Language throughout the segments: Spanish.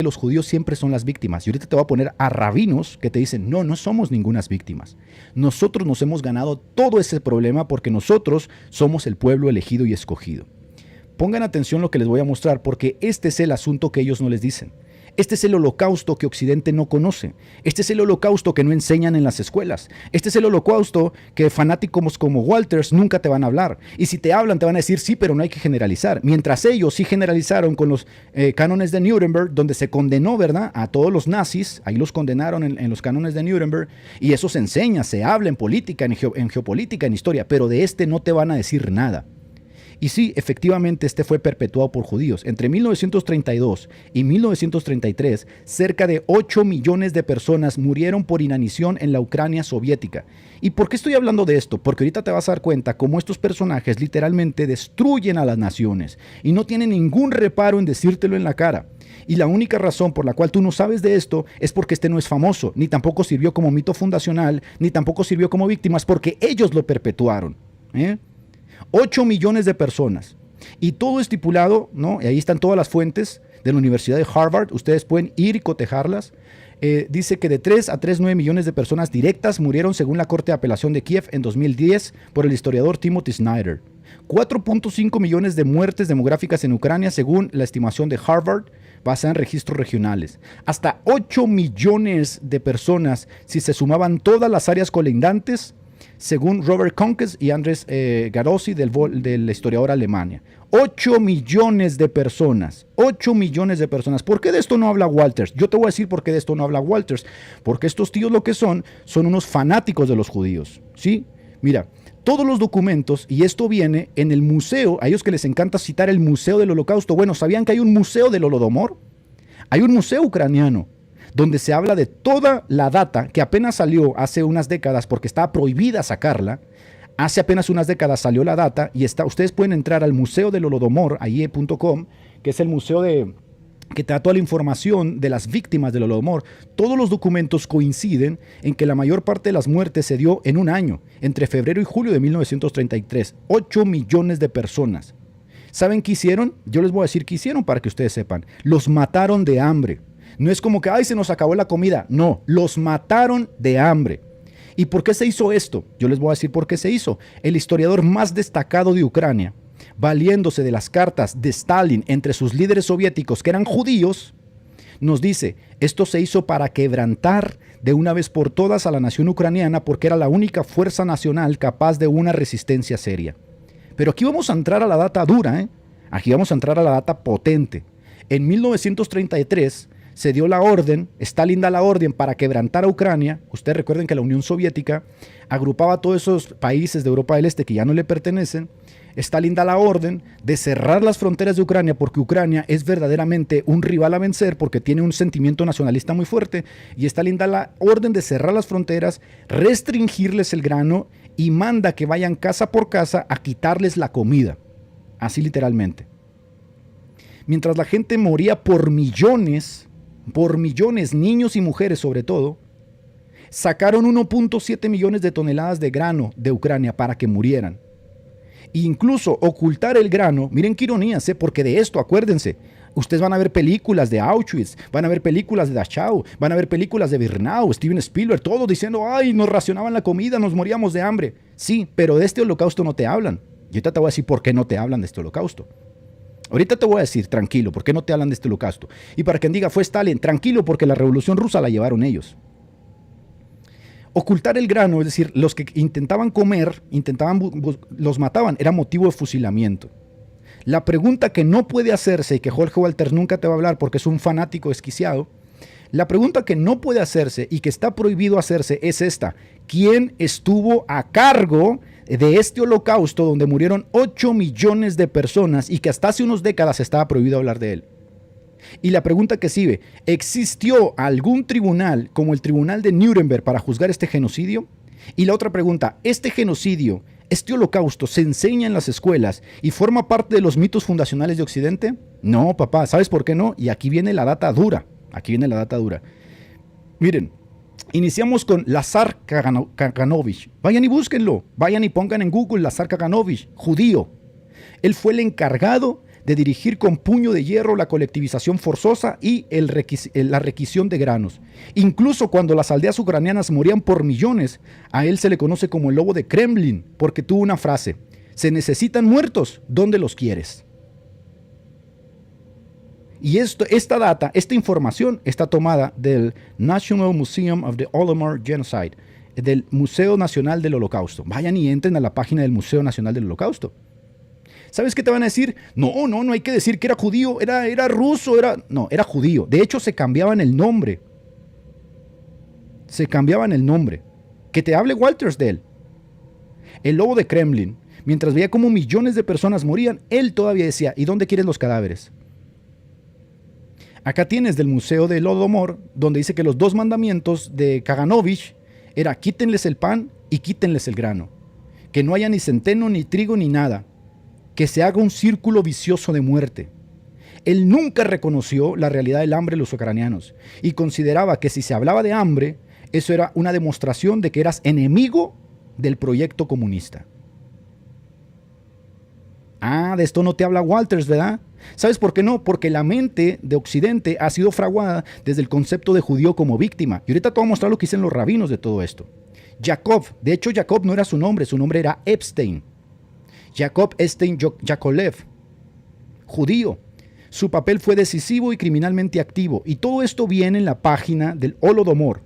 los judíos siempre son las víctimas. Y ahorita te voy a poner a rabinos que te dicen, no, no somos ningunas víctimas. Nosotros nos hemos ganado todo ese problema porque nosotros somos el pueblo elegido y escogido. Pongan atención lo que les voy a mostrar porque este es el asunto que ellos no les dicen. Este es el holocausto que Occidente no conoce. Este es el holocausto que no enseñan en las escuelas. Este es el holocausto que fanáticos como Walters nunca te van a hablar. Y si te hablan, te van a decir, sí, pero no hay que generalizar. Mientras ellos sí generalizaron con los cánones de Nuremberg, donde se condenó, ¿verdad?, a todos los nazis. Ahí los condenaron en los cánones de Nuremberg. Y eso se enseña, se habla en política, en geopolítica, en historia. Pero de este no te van a decir nada. Y sí, efectivamente, este fue perpetuado por judíos. Entre 1932 y 1933, cerca de 8 millones de personas murieron por inanición en la Ucrania soviética. ¿Y por qué estoy hablando de esto? Porque ahorita te vas a dar cuenta cómo estos personajes literalmente destruyen a las naciones y no tienen ningún reparo en decírtelo en la cara. Y la única razón por la cual tú no sabes de esto es porque este no es famoso, ni tampoco sirvió como mito fundacional, ni tampoco sirvió como víctimas, porque ellos lo perpetuaron. 8 millones de personas. Y todo estipulado, ¿no? Y ahí están todas las fuentes de la Universidad de Harvard. Ustedes pueden ir y cotejarlas. Dice que de 3 a 3,9 millones de personas directas murieron según la Corte de Apelación de Kiev en 2010 por el historiador Timothy Snyder. 4.5 millones de muertes demográficas en Ucrania según la estimación de Harvard basada en registros regionales. Hasta 8 millones de personas si se sumaban todas las áreas colindantes según Robert Konkes y Andrés Garossi del historiador Alemania. 8 millones de personas. 8 millones de personas. ¿Por qué de esto no habla Walters? Yo te voy a decir por qué de esto no habla Walters. Porque estos tíos lo que son unos fanáticos de los judíos. ¿Sí? Mira, todos los documentos, y esto viene en el museo, a ellos que les encanta citar el Museo del Holocausto. Bueno, ¿sabían que hay un museo del Holodomor? Hay un museo ucraniano donde se habla de toda la data que apenas salió hace unas décadas porque estaba prohibida sacarla. Hace apenas unas décadas salió la data y ustedes pueden entrar al Museo del Holodomor, ahí.com, que es el museo que te da toda la información de las víctimas del Holodomor. Todos los documentos coinciden en que la mayor parte de las muertes se dio en un año, entre febrero y julio de 1933. 8 millones de personas. ¿Saben qué hicieron? Yo les voy a decir qué hicieron para que ustedes sepan. Los mataron de hambre. No es como que, ay, se nos acabó la comida. No, los mataron de hambre. ¿Y por qué se hizo esto? Yo les voy a decir por qué se hizo. El historiador más destacado de Ucrania, valiéndose de las cartas de Stalin entre sus líderes soviéticos que eran judíos, nos dice, esto se hizo para quebrantar de una vez por todas a la nación ucraniana porque era la única fuerza nacional capaz de una resistencia seria. Pero aquí vamos a entrar a la data dura, ¿eh? Aquí vamos a entrar a la data potente. En 1933 se dio la orden, Stalin da la orden para quebrantar a Ucrania. Ustedes recuerden que la Unión Soviética agrupaba a todos esos países de Europa del Este que ya no le pertenecen. Stalin da la orden de cerrar las fronteras de Ucrania porque Ucrania es verdaderamente un rival a vencer porque tiene un sentimiento nacionalista muy fuerte. Y Stalin da la orden de cerrar las fronteras, restringirles el grano y manda que vayan casa por casa a quitarles la comida. Así literalmente. Mientras la gente moría por millones, niños y mujeres sobre todo, sacaron 1.7 millones de toneladas de grano de Ucrania para que murieran. E incluso ocultar el grano, miren qué ironías, porque de esto, acuérdense, ustedes van a ver películas de Auschwitz, van a ver películas de Dachau, van a ver películas de Birnau, Steven Spielberg, todos diciendo, ay, nos racionaban la comida, nos moríamos de hambre. Sí, pero de este holocausto no te hablan. Y ahorita te voy a decir por qué no te hablan de este holocausto. Ahorita te voy a decir, tranquilo, ¿por qué no te hablan de este holocausto? Y para quien diga, fue Stalin, tranquilo, porque la revolución rusa la llevaron ellos. Ocultar el grano, es decir, los que intentaban comer, los mataban, era motivo de fusilamiento. La pregunta que no puede hacerse, y que Jorge Walters nunca te va a hablar porque es un fanático desquiciado, la pregunta que no puede hacerse y que está prohibido hacerse es esta: ¿quién estuvo a cargo de este holocausto donde murieron 8 millones de personas y que hasta hace unas décadas estaba prohibido hablar de él? Y la pregunta que sigue, ¿existió algún tribunal como el Tribunal de Nuremberg para juzgar este genocidio? Y la otra pregunta, ¿este genocidio, este holocausto se enseña en las escuelas y forma parte de los mitos fundacionales de Occidente? No, papá, ¿sabes por qué no? Y aquí viene la data dura, Miren, iniciamos con Lazar Kaganovich. Vayan y búsquenlo, vayan y pongan en Google Lazar Kaganovich, judío. Él fue el encargado de dirigir con puño de hierro la colectivización forzosa y la requisición de granos. Incluso cuando las aldeas ucranianas morían por millones, a él se le conoce como el lobo de Kremlin, porque tuvo una frase: se necesitan muertos, ¿dónde los quieres? Y esta información está tomada del National Museum of the Holodomor Genocide, del Museo Nacional del Holocausto. Vayan y entren a la página del Museo Nacional del Holocausto. ¿Sabes qué te van a decir? No hay que decir que era judío, era ruso, no, era judío. De hecho, se cambiaban el nombre. Que te hable Walters de él. El lobo de Kremlin, mientras veía cómo millones de personas morían, él todavía decía: ¿y dónde quieres los cadáveres? Acá tienes del Museo del Holodomor, donde dice que los 2 mandamientos de Kaganovich era: quítenles el pan y quítenles el grano. Que no haya ni centeno, ni trigo, ni nada. Que se haga un círculo vicioso de muerte. Él nunca reconoció la realidad del hambre de los ucranianos y consideraba que si se hablaba de hambre, eso era una demostración de que eras enemigo del proyecto comunista. De esto no te habla Walters, ¿verdad? ¿Sabes por qué no? Porque la mente de Occidente ha sido fraguada desde el concepto de judío como víctima. Y ahorita te voy a mostrar lo que dicen los rabinos de todo esto. Jacob, de hecho Jacob no era su nombre era Epstein. Jacob Epstein Yakolev, judío. Su papel fue decisivo y criminalmente activo. Y todo esto viene en la página del Holodomor.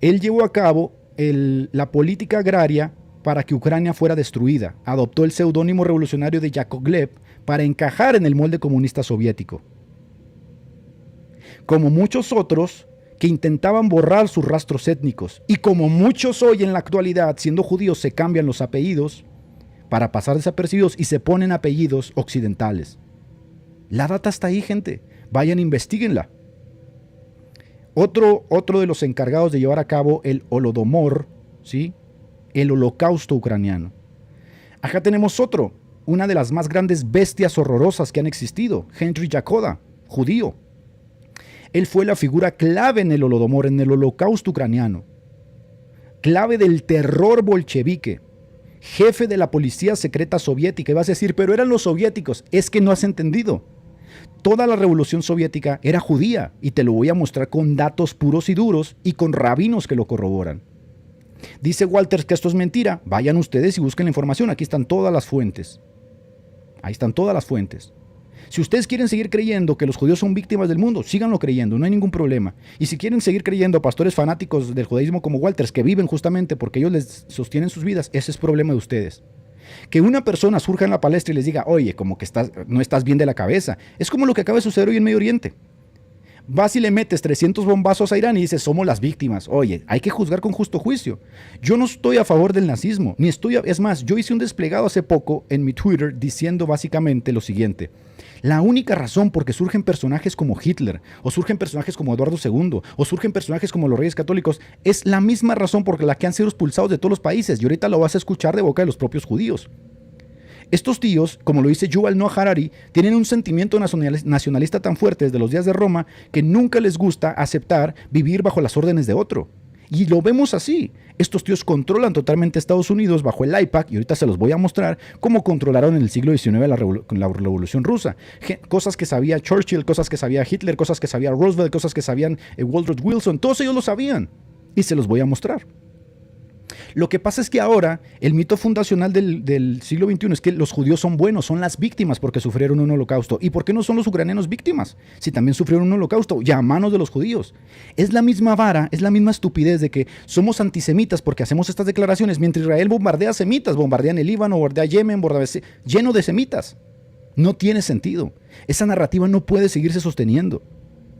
Él llevó a cabo la política agraria para que Ucrania fuera destruida. Adoptó el seudónimo revolucionario de Yakovlev para encajar en el molde comunista soviético. Como muchos otros que intentaban borrar sus rastros étnicos, y como muchos hoy en la actualidad, siendo judíos, se cambian los apellidos para pasar desapercibidos y se ponen apellidos occidentales. La data está ahí, gente. Vayan, investíguenla. Otro de los encargados de llevar a cabo el Holodomor, ¿sí?, el holocausto ucraniano. Acá tenemos una de las más grandes bestias horrorosas que han existido, Henry Yakoda, judío. Él fue la figura clave en el Holodomor, en el holocausto ucraniano. Clave del terror bolchevique. Jefe de la policía secreta soviética. Y vas a decir: pero eran los soviéticos. Es que no has entendido. Toda la revolución soviética era judía, y te lo voy a mostrar con datos puros y duros y con rabinos que lo corroboran. Dice Walters que esto es mentira. Vayan ustedes y busquen la información. Aquí están todas las fuentes. Ahí están todas las fuentes. Si ustedes quieren seguir creyendo que los judíos son víctimas del mundo, síganlo creyendo, no hay ningún problema. Y si quieren seguir creyendo a pastores fanáticos del judaísmo como Walters, que viven justamente porque ellos les sostienen sus vidas, ese es problema de ustedes. Que una persona surja en la palestra y les diga: oye, como que no estás bien de la cabeza, es como lo que acaba de suceder hoy en Medio Oriente. Vas y le metes 300 bombazos a Irán y dices: somos las víctimas. Oye, hay que juzgar con justo juicio. Yo no estoy a favor del nazismo, es más, yo hice un desplegado hace poco en mi Twitter diciendo básicamente lo siguiente: la única razón por qué surgen personajes como Hitler, o surgen personajes como Eduardo II, o surgen personajes como los Reyes Católicos, es la misma razón por la que han sido expulsados de todos los países, y ahorita lo vas a escuchar de boca de los propios judíos. Estos tíos, como lo dice Yuval Noah Harari, tienen un sentimiento nacionalista tan fuerte desde los días de Roma que nunca les gusta aceptar vivir bajo las órdenes de otro. Y lo vemos así. Estos tíos controlan totalmente Estados Unidos bajo el IPAC, y ahorita se los voy a mostrar cómo controlaron en el siglo XIX con la Revolución Rusa. Cosas que sabía Churchill, cosas que sabía Hitler, cosas que sabía Roosevelt, cosas que sabían Woodrow Wilson, todos ellos lo sabían. Y se los voy a mostrar. Lo que pasa es que ahora el mito fundacional del siglo XXI es que los judíos son buenos, son las víctimas porque sufrieron un holocausto. ¿Y por qué no son los ucranianos víctimas? Si también sufrieron un holocausto, ya a manos de los judíos. Es la misma vara, es la misma estupidez de que somos antisemitas porque hacemos estas declaraciones mientras Israel bombardea semitas, bombardea en el Líbano, bombardea Yemen, lleno de semitas. No tiene sentido. Esa narrativa no puede seguirse sosteniendo.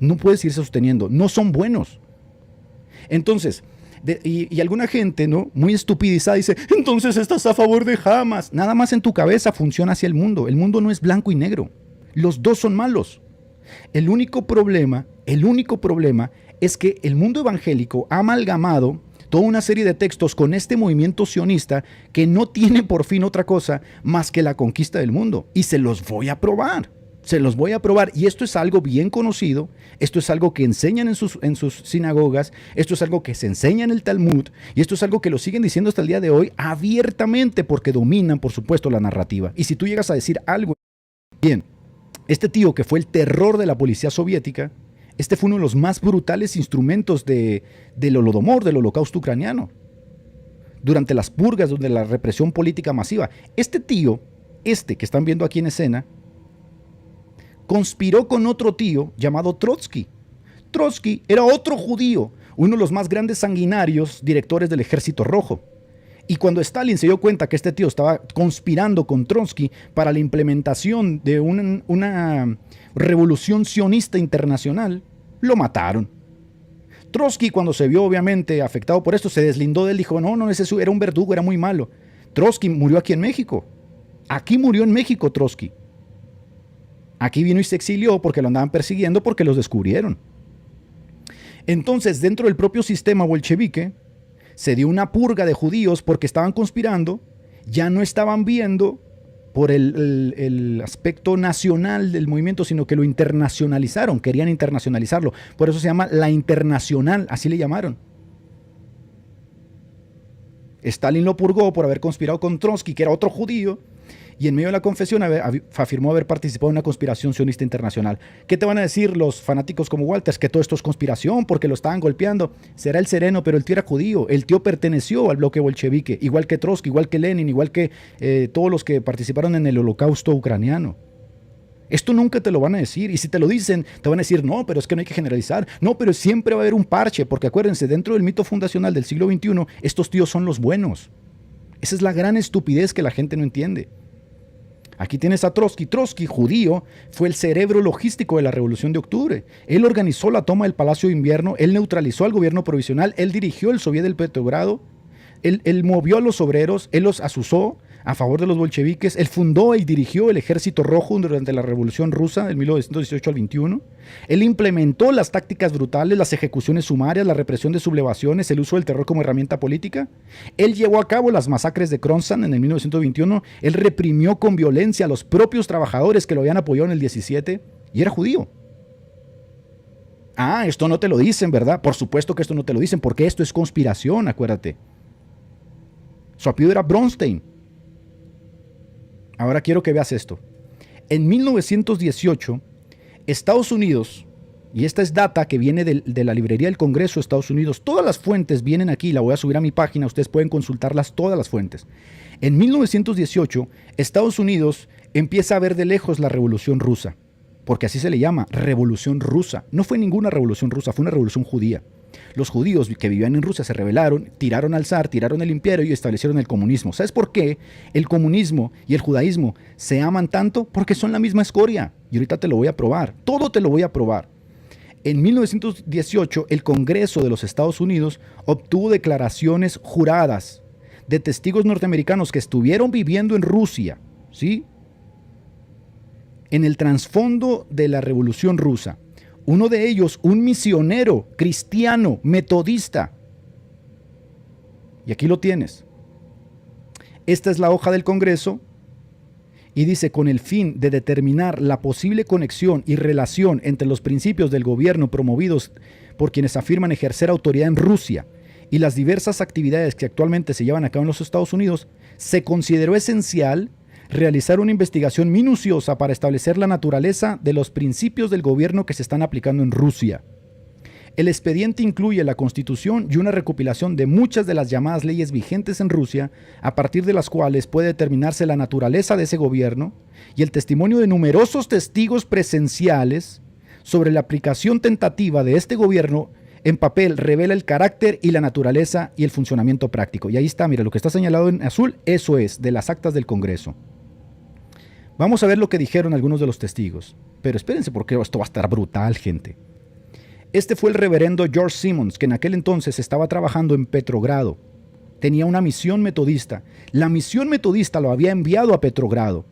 No puede seguirse sosteniendo. No son buenos. Entonces, y alguna gente, ¿no?, muy estupidizada dice: entonces estás a favor de Hamas. Nada más en tu cabeza funciona hacia el mundo. El mundo no es blanco y negro. Los dos son malos. El único problema es que el mundo evangélico ha amalgamado toda una serie de textos con este movimiento sionista que no tiene por fin otra cosa más que la conquista del mundo. Y se los voy a probar. Y esto es algo bien conocido, esto es algo que enseñan en sus sinagogas, esto es algo que se enseña en el Talmud, y esto es algo que lo siguen diciendo hasta el día de hoy abiertamente porque dominan, por supuesto, la narrativa. Y si tú llegas a decir algo Bien, este tío que fue el terror de la policía soviética, este fue uno de los más brutales instrumentos del Holodomor, del holocausto ucraniano, durante las purgas, durante la represión política masiva. Este tío, este que están viendo aquí en escena, conspiró con otro tío llamado Trotsky. Trotsky era otro judío, uno de los más grandes sanguinarios directores del Ejército Rojo. Y cuando Stalin se dio cuenta que este tío estaba conspirando con Trotsky para la implementación de una revolución sionista internacional, lo mataron. Trotsky, cuando se vio obviamente afectado por esto, se deslindó de él, dijo, no, ese era un verdugo, era muy malo. Trotsky murió aquí en México. Aquí murió en México Trotsky. Aquí vino y se exilió porque lo andaban persiguiendo, porque los descubrieron. Entonces, dentro del propio sistema bolchevique, se dio una purga de judíos porque estaban conspirando, ya no estaban viendo por el aspecto nacional del movimiento, sino que lo internacionalizaron, querían internacionalizarlo. Por eso se llama la Internacional, así le llamaron. Stalin lo purgó por haber conspirado con Trotsky, que era otro judío, y en medio de la confesión afirmó haber participado en una conspiración sionista internacional. ¿Qué te van a decir los fanáticos como Walters? Que todo esto es conspiración porque lo estaban golpeando. Será el sereno, pero el tío era judío. El tío perteneció al bloque bolchevique, igual que Trotsky, igual que Lenin, igual que todos los que participaron en el holocausto ucraniano. Esto nunca te lo van a decir, y si te lo dicen, te van a decir, no, pero es que no hay que generalizar, no, pero siempre va a haber un parche, porque acuérdense, dentro del mito fundacional del siglo XXI, estos tíos son los buenos. Esa es la gran estupidez que la gente no entiende. Aquí tienes a Trotsky. Trotsky, judío, fue el cerebro logístico de la Revolución de Octubre. Él organizó la toma del Palacio de Invierno, él neutralizó al gobierno provisional, él dirigió el Soviet del Petrogrado, él movió a los obreros, él los asusó a favor de los bolcheviques, él fundó y dirigió el Ejército Rojo durante la Revolución Rusa del 1918 al 21, él implementó las tácticas brutales, las ejecuciones sumarias, la represión de sublevaciones, el uso del terror como herramienta política, él llevó a cabo las masacres de Kronstadt en el 1921, él reprimió con violencia a los propios trabajadores que lo habían apoyado en el 17 y era judío. Ah, esto no te lo dicen, ¿verdad? Por supuesto que esto no te lo dicen, porque esto es conspiración, acuérdate. Su apellido era Bronstein. Ahora quiero que veas esto. En 1918, Estados Unidos, y esta es data que viene de la librería del Congreso de Estados Unidos, todas las fuentes vienen aquí, la voy a subir a mi página, ustedes pueden consultarlas todas las fuentes. En 1918, Estados Unidos empieza a ver de lejos la Revolución Rusa, porque así se le llama, Revolución Rusa. No fue ninguna revolución rusa, fue una revolución judía. Los judíos que vivían en Rusia se rebelaron, tiraron al zar, tiraron el imperio y establecieron el comunismo. ¿Sabes por qué el comunismo y el judaísmo se aman tanto? Porque son la misma escoria. Y ahorita te lo voy a probar. Todo te lo voy a probar. En 1918, el Congreso de los Estados Unidos obtuvo declaraciones juradas de testigos norteamericanos que estuvieron viviendo en Rusia, ¿sí? En el trasfondo de la Revolución Rusa. Uno de ellos, un misionero cristiano, metodista. Y aquí lo tienes. Esta es la hoja del Congreso y dice, con el fin de determinar la posible conexión y relación entre los principios del gobierno promovidos por quienes afirman ejercer autoridad en Rusia y las diversas actividades que actualmente se llevan a cabo en los Estados Unidos, se consideró esencial realizar una investigación minuciosa para establecer la naturaleza de los principios del gobierno que se están aplicando en Rusia. El expediente incluye la Constitución y una recopilación de muchas de las llamadas leyes vigentes en Rusia, a partir de las cuales puede determinarse la naturaleza de ese gobierno, y el testimonio de numerosos testigos presenciales sobre la aplicación tentativa de este gobierno en papel revela el carácter y la naturaleza y el funcionamiento práctico. Y ahí está, mira, lo que está señalado en azul, eso es, de las actas del Congreso. Vamos a ver lo que dijeron algunos de los testigos. Pero espérense, porque esto va a estar brutal, gente. Este fue el reverendo George Simmons, que en aquel entonces estaba trabajando en Petrogrado. Tenía una misión metodista. La misión metodista lo había enviado a Petrogrado.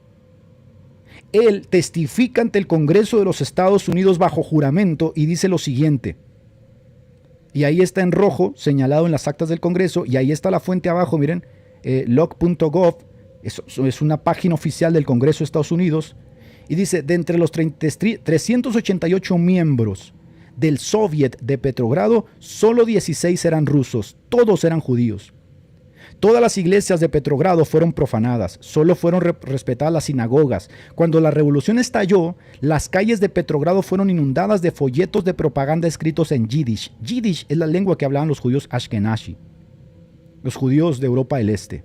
Él testifica ante el Congreso de los Estados Unidos bajo juramento y dice lo siguiente. Y ahí está en rojo, señalado en las actas del Congreso, y ahí está la fuente abajo, miren, log.gov. Es una página oficial del Congreso de Estados Unidos y dice, de entre los 388 miembros del Soviet de Petrogrado, solo 16 eran rusos, todos eran judíos. Todas las iglesias de Petrogrado fueron profanadas, solo fueron respetadas las sinagogas. Cuando la revolución estalló, las calles de Petrogrado fueron inundadas de folletos de propaganda escritos en Yiddish. Yiddish es la lengua que hablaban los judíos Ashkenazi, los judíos de Europa del Este.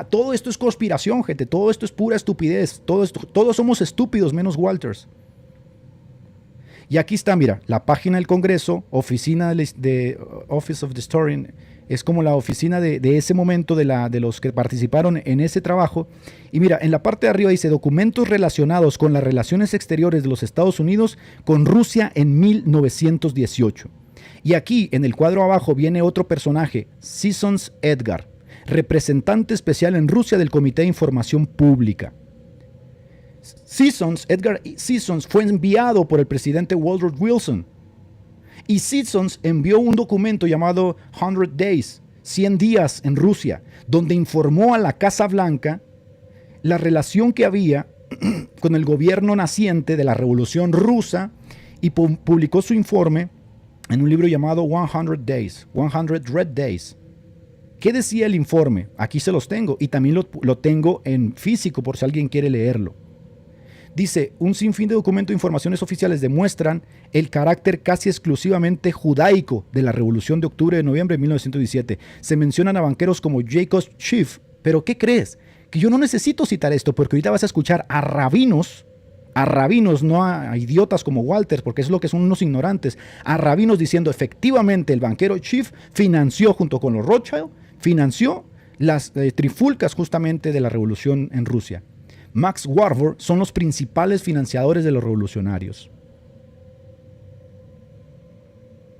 Todo esto es conspiración, gente, todo esto es pura estupidez, todos somos estúpidos menos Walters. Y aquí está, mira, la página del Congreso, oficina de Office of the Historian, es como la oficina de ese momento de los que participaron en ese trabajo. Y mira, en la parte de arriba dice documentos relacionados con las relaciones exteriores de los Estados Unidos con Rusia en 1918. Y aquí, en el cuadro abajo, viene otro personaje, Sissons Edgar, representante especial en Rusia del Comité de Información Pública. Edgar Sissons fue enviado por el presidente Woodrow Wilson. Y Sissons envió un documento llamado 100 Days, 100 días en Rusia, donde informó a la Casa Blanca la relación que había con el gobierno naciente de la Revolución Rusa y publicó su informe en un libro llamado 100 Days, 100 Red Days. ¿Qué decía el informe? Aquí se los tengo y también lo tengo en físico por si alguien quiere leerlo. Dice, un sinfín de documentos e informaciones oficiales demuestran el carácter casi exclusivamente judaico de la Revolución de Octubre de Noviembre de 1917. Se mencionan a banqueros como Jacob Schiff, pero ¿qué crees? Que yo no necesito citar esto porque ahorita vas a escuchar a rabinos, no a idiotas como Walters, porque es lo que son unos ignorantes, a rabinos diciendo efectivamente el banquero Schiff financió junto con los Rothschild, financió las trifulcas justamente de la revolución en Rusia. Max Warburg son los principales financiadores de los revolucionarios.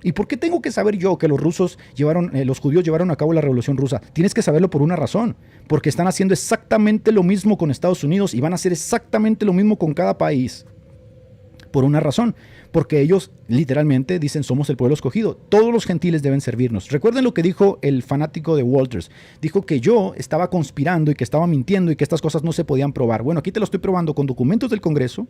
¿Y por qué tengo que saber yo que los judíos llevaron a cabo la revolución rusa? Tienes que saberlo por una razón, porque están haciendo exactamente lo mismo con Estados Unidos y van a hacer exactamente lo mismo con cada país. Por una razón, porque ellos literalmente dicen somos el pueblo escogido, todos los gentiles deben servirnos. Recuerden lo que dijo el fanático de Walters, dijo que yo estaba conspirando y que estaba mintiendo y que estas cosas no se podían probar. Bueno, aquí te lo estoy probando con documentos del Congreso,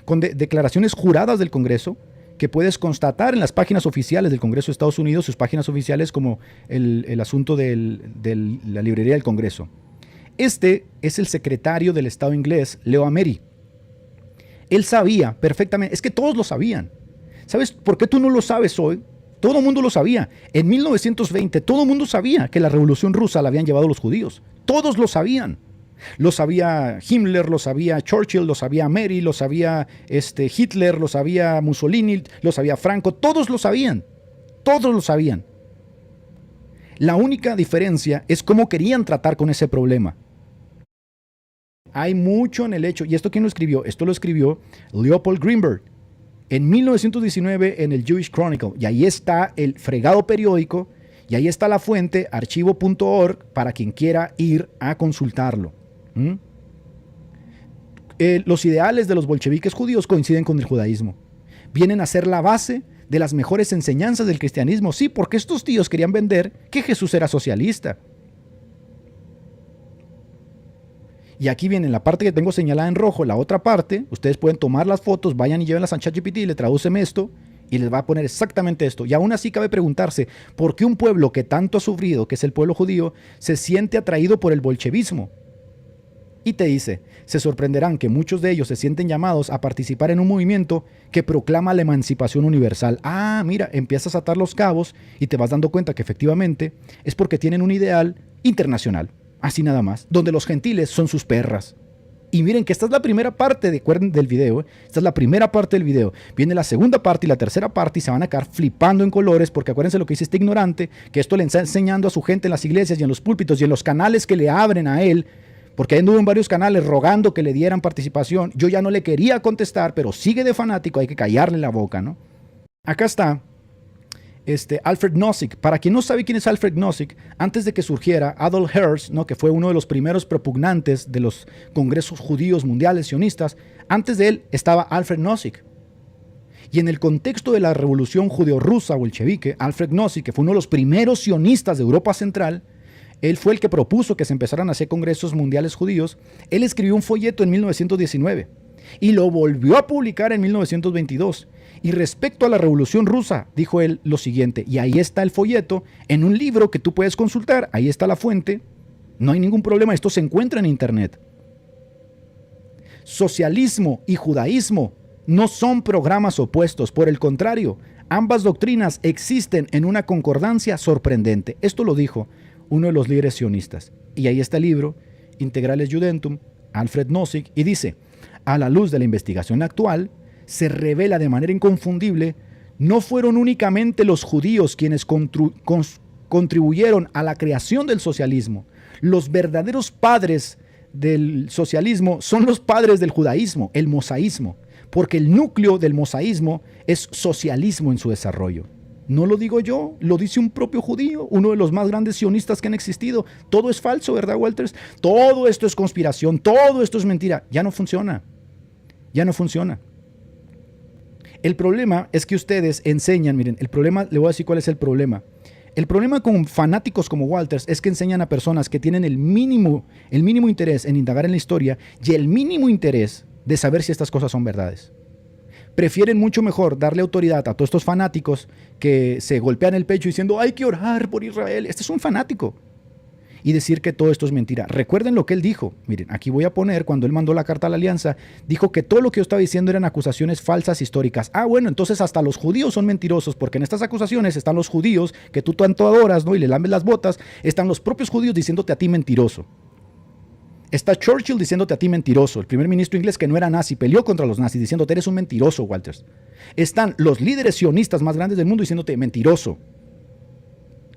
con declaraciones juradas del Congreso, que puedes constatar en las páginas oficiales del Congreso de Estados Unidos, sus páginas oficiales como el asunto de la librería del Congreso. Este es el secretario del Estado inglés, Leo Amery. Él sabía perfectamente, es que todos lo sabían. ¿Sabes por qué tú no lo sabes hoy? Todo el mundo lo sabía. En 1920 todo el mundo sabía que la revolución rusa la habían llevado los judíos. Todos lo sabían. Lo sabía Himmler, lo sabía Churchill, lo sabía Amery, lo sabía Hitler, lo sabía Mussolini, lo sabía Franco. Todos lo sabían. Todos lo sabían. La única diferencia es cómo querían tratar con ese problema. Hay mucho en el hecho, y ¿esto quién lo escribió? Esto lo escribió Leopold Greenberg en 1919 en el Jewish Chronicle, y ahí está el fregado periódico, y ahí está la fuente, archivo.org, para quien quiera ir a consultarlo. Los ideales de los bolcheviques judíos coinciden con el judaísmo. Vienen a ser la base de las mejores enseñanzas del cristianismo. Sí, porque estos tíos querían vender que Jesús era socialista. Y aquí viene la parte que tengo señalada en rojo, la otra parte. Ustedes pueden tomar las fotos, vayan y llévenlas a ChatGPT y le traducen esto y les va a poner exactamente esto. Y aún así cabe preguntarse, ¿por qué un pueblo que tanto ha sufrido, que es el pueblo judío, se siente atraído por el bolchevismo? Y te dice, se sorprenderán que muchos de ellos se sienten llamados a participar en un movimiento que proclama la emancipación universal. Mira, empiezas a atar los cabos y te vas dando cuenta que efectivamente es porque tienen un ideal internacional. Así nada más, donde los gentiles son sus perras. Y miren que esta es la primera parte del video. Esta es la primera parte del video. Viene la segunda parte y la tercera parte y se van a quedar flipando en colores porque acuérdense lo que dice este ignorante, que esto le está enseñando a su gente en las iglesias y en los púlpitos y en los canales que le abren a él, porque anduvo en varios canales rogando que le dieran participación. Yo ya no le quería contestar, pero sigue de fanático, hay que callarle la boca, ¿no? Acá está. Alfred Nozick. Para quien no sabe quién es Alfred Nozick, antes de que surgiera Adolf Hirsch, ¿no?, que fue uno de los primeros propugnantes de los congresos judíos mundiales sionistas, antes de él estaba Alfred Nozick. Y en el contexto de la revolución judeo-rusa bolchevique, Alfred Nozick, que fue uno de los primeros sionistas de Europa Central, él fue el que propuso que se empezaran a hacer congresos mundiales judíos. Él escribió un folleto en 1919 Y lo volvió a publicar en 1922. Y respecto a la Revolución Rusa, dijo él lo siguiente, y ahí está el folleto, en un libro que tú puedes consultar, ahí está la fuente, no hay ningún problema, esto se encuentra en internet. Socialismo y judaísmo no son programas opuestos, por el contrario, ambas doctrinas existen en una concordancia sorprendente. Esto lo dijo uno de los líderes sionistas. Y ahí está el libro, Integrales Judentum, Alfred Nozick, y dice, a la luz de la investigación actual, se revela de manera inconfundible, no fueron únicamente los judíos quienes contribuyeron a la creación del socialismo. Los verdaderos padres del socialismo son los padres del judaísmo, el mosaísmo, porque el núcleo del mosaísmo es socialismo en su desarrollo. No lo digo yo, lo dice un propio judío, uno de los más grandes sionistas que han existido. Todo es falso, ¿verdad, Walters? Todo esto es conspiración, todo esto es mentira. Ya no funciona, ya no funciona. El problema es que ustedes enseñan, miren, el problema, le voy a decir cuál es el problema. El problema con fanáticos como Walters es que enseñan a personas que tienen el mínimo interés en indagar en la historia y el mínimo interés de saber si estas cosas son verdades. Prefieren mucho mejor darle autoridad a todos estos fanáticos que se golpean el pecho diciendo hay que orar por Israel. Este es un fanático. Y decir que todo esto es mentira. Recuerden lo que él dijo. Miren, aquí voy a poner, cuando él mandó la carta a la Alianza, dijo que todo lo que yo estaba diciendo eran acusaciones falsas históricas. Ah, bueno, entonces hasta los judíos son mentirosos, porque en estas acusaciones están los judíos que tú tanto adoras, ¿no? Y le lames las botas. Están los propios judíos diciéndote a ti mentiroso. Está Churchill diciéndote a ti mentiroso. El primer ministro inglés que no era nazi, peleó contra los nazis diciéndote eres un mentiroso, Walters. Están los líderes sionistas más grandes del mundo diciéndote mentiroso.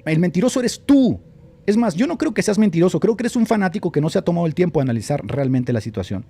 El mentiroso eres tú. Es más, yo no creo que seas mentiroso, creo que eres un fanático que no se ha tomado el tiempo de analizar realmente la situación.